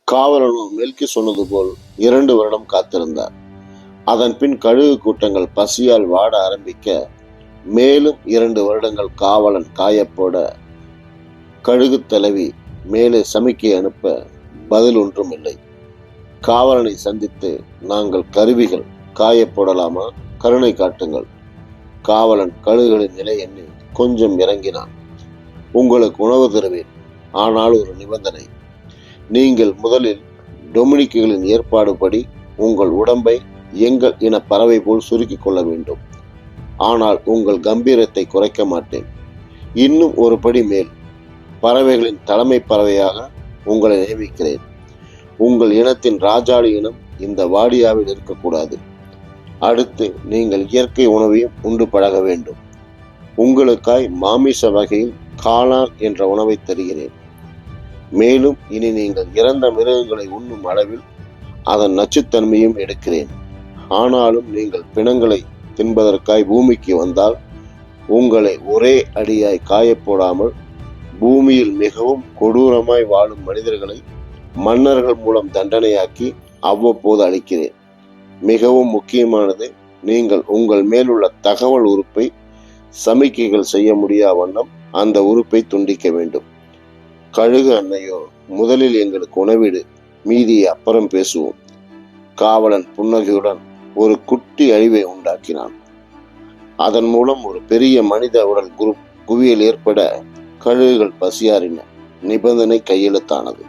காவலனும் மெல்கி சொன்னது போல் 2 வருடம் காத்திருந்தார். அதன் பின் கழுகு கூட்டங்கள் பசியால் வாட ஆரம்பிக்க மேலும் 2 வருடங்கள் காவலன் காயப்போட கழுகு தலைவி மேலே சமிக்கை அனுப்ப பதில் ஒன்றும் இல்லை. காவலனை சந்தித்து, நாங்கள் கருவிகள், காயப்போடலாமா, கருணை காட்டுங்கள். காவலன் கழுகுகளின் நிலை எண்ணி கொஞ்சம் இறங்கினான். உங்களுக்கு உணவு தருவேன், ஆனால் ஒரு நிபந்தனை. நீங்கள் முதலில் டொமினிக்குகளின் ஏற்பாடுபடி உங்கள் உடம்பை எங்கள் இன பறவை போல் சுருக்கிக் கொள்ள வேண்டும். ஆனால் உங்கள் கம்பீரத்தை குறைக்க மாட்டேன். இன்னும் ஒரு படி மேல், பறவைகளின் தலைமை பறவையாக உங்களை நியமிக்கிறேன். உங்கள் இனத்தின் ராஜாளி இனம் இந்த வாடியாவில் இருக்கக்கூடாது. அடுத்து நீங்கள் இயற்கை உணவையும் உண்டு பழக வேண்டும். உங்களுக்காய் மாமிச வகையில் காளான் என்ற உணவை தருகிறேன். மேலும் இனி நீங்கள் இறந்த மிருகங்களை உண்ணும் அளவில் அதன் நச்சுத்தன்மையும் எடுக்கிறேன். ஆனாலும் நீங்கள் பிணங்களை தின்பதற்காய் பூமிக்கு வந்தால் உங்களை ஒரே அடியாய் காயப்போடாமல் பூமியில் மிகவும் கொடூரமாய் வாழும் மனிதர்களை மன்னர்கள் மூலம் தண்டனையாக்கி அவ்வப்போது அளிக்கிறேன். மிகவும் முக்கியமானது, நீங்கள் உங்கள் மேலுள்ள தகவல் உறுப்பை சமிக்கைகள் செய்ய முடியா வண்ணம் அந்த உறுப்பை துண்டிக்க வேண்டும். கழுகு அன்னையோ, முதலில் எங்களுக்கு உணவிடு, மீதியை அப்புறம் பேசுவோம். காவலன் புன்னகையுடன் ஒரு குட்டி அழிவை உண்டாக்கினான். அதன் மூலம் ஒரு பெரிய மனித உடல் குவியல் ஏற்பட கழுகுகள் பசியாறின. நிபந்தனை கையெழுத்தானது.